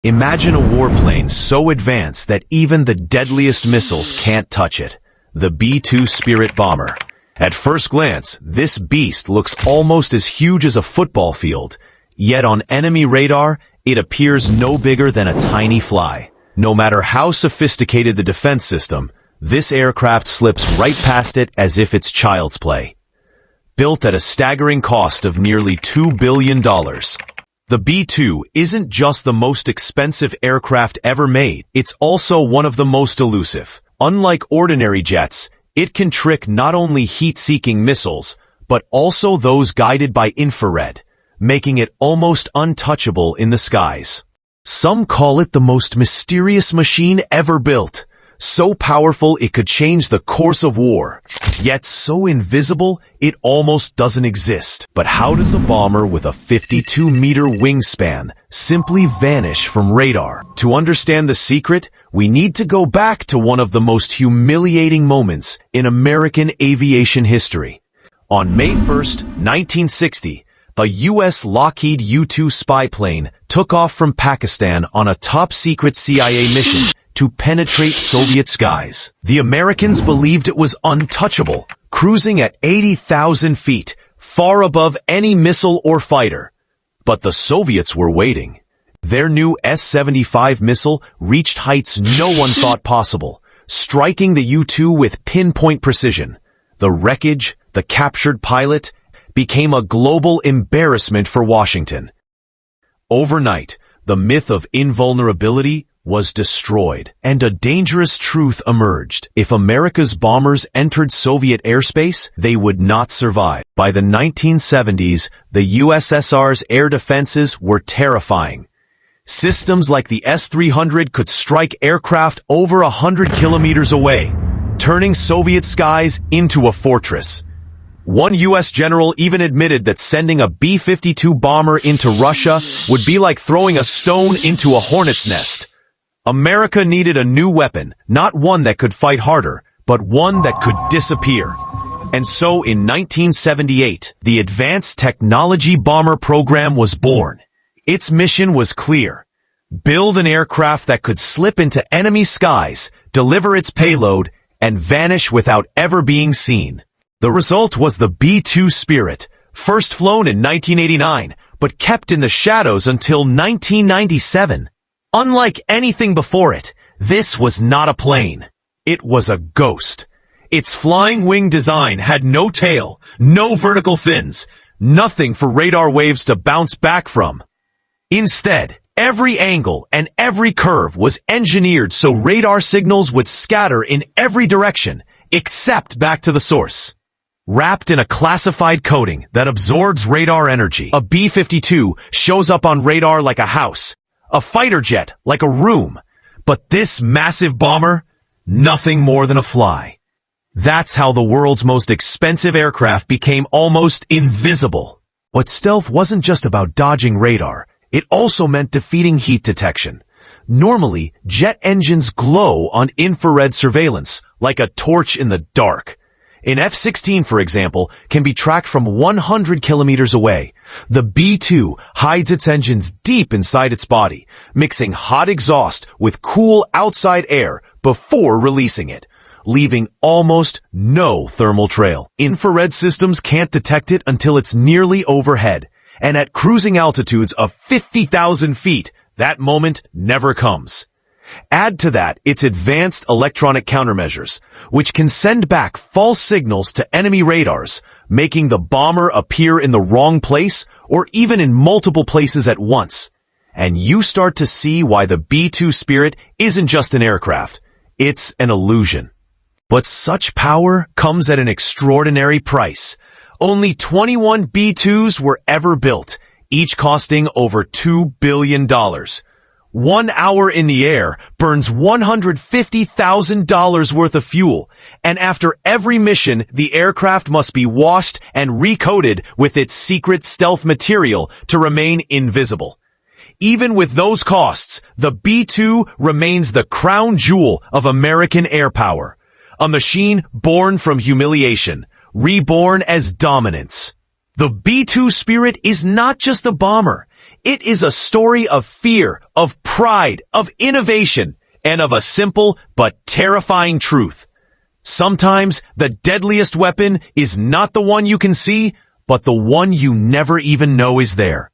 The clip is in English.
Imagine a warplane so advanced that even the deadliest missiles can't touch it. The B-2 Spirit bomber. At first glance, this beast looks almost as huge as a football field, yet on enemy radar, it appears no bigger than a tiny fly. No matter how sophisticated the defense system, this aircraft slips right past it as if it's child's play. Built at a staggering cost of nearly $2 billion. The B-2 isn't just the most expensive aircraft ever made, it's also one of the most elusive. Unlike ordinary jets, it can trick not only heat-seeking missiles, but also those guided by infrared, making it almost untouchable in the skies. Some call it the most mysterious machine ever built, so powerful it could change the course of war, yet so invisible it almost doesn't exist. But how does a bomber with a 52-meter wingspan simply vanish from radar? To understand the secret, we need to go back to one of the most humiliating moments in American aviation history. On May 1st, 1960, a U.S. Lockheed U-2 spy plane took off from Pakistan on a top-secret CIA mission to penetrate Soviet skies. The Americans believed it was untouchable, cruising at 80,000 feet, far above any missile or fighter. But the Soviets were waiting. Their new S-75 missile reached heights no one thought possible, striking the U-2 with pinpoint precision. The wreckage, the captured pilot, became a global embarrassment for Washington. Overnight, the myth of invulnerability was destroyed, and a dangerous truth emerged. If America's bombers entered Soviet airspace, they would not survive. By the 1970s, the USSR's air defenses were terrifying. Systems like the S-300 could strike aircraft over 100 kilometers away, turning Soviet skies into a fortress. One U.S. general even admitted that sending a B-52 bomber into Russia would be like throwing a stone into a hornet's nest. America needed a new weapon, not one that could fight harder, but one that could disappear. And so in 1978, the Advanced Technology Bomber Program was born. Its mission was clear: build an aircraft that could slip into enemy skies, deliver its payload, and vanish without ever being seen. The result was the B-2 Spirit, first flown in 1989, but kept in the shadows until 1997. Unlike anything before it, this was not a plane. It was a ghost. Its flying wing design had no tail, no vertical fins, nothing for radar waves to bounce back from. Instead, every angle and every curve was engineered so radar signals would scatter in every direction, except back to the source. Wrapped in a classified coating that absorbs radar energy, a B-52 shows up on radar like a house, a fighter jet like a room, but this massive bomber, nothing more than a fly. That's how the world's most expensive aircraft became almost invisible. But stealth wasn't just about dodging radar, it also meant defeating heat detection. Normally, jet engines glow on infrared surveillance, like a torch in the dark. An F-16, for example, can be tracked from 100 kilometers away. The B-2 hides its engines deep inside its body, mixing hot exhaust with cool outside air before releasing it, leaving almost no thermal trail. Infrared systems can't detect it until it's nearly overhead, and at cruising altitudes of 50,000 feet, that moment never comes. Add to that its advanced electronic countermeasures, which can send back false signals to enemy radars, making the bomber appear in the wrong place or even in multiple places at once. And you start to see why the B-2 Spirit isn't just an aircraft, it's an illusion. But such power comes at an extraordinary price. Only 21 B-2s were ever built, each costing over $2 billion. 1 hour in the air burns $150,000 worth of fuel, and after every mission, the aircraft must be washed and recoated with its secret stealth material to remain invisible. Even with those costs, the B-2 remains the crown jewel of American air power. A machine born from humiliation, reborn as dominance. The B-2 Spirit is not just a bomber. It is a story of fear, of pride, of innovation, and of a simple but terrifying truth. Sometimes the deadliest weapon is not the one you can see, but the one you never even know is there.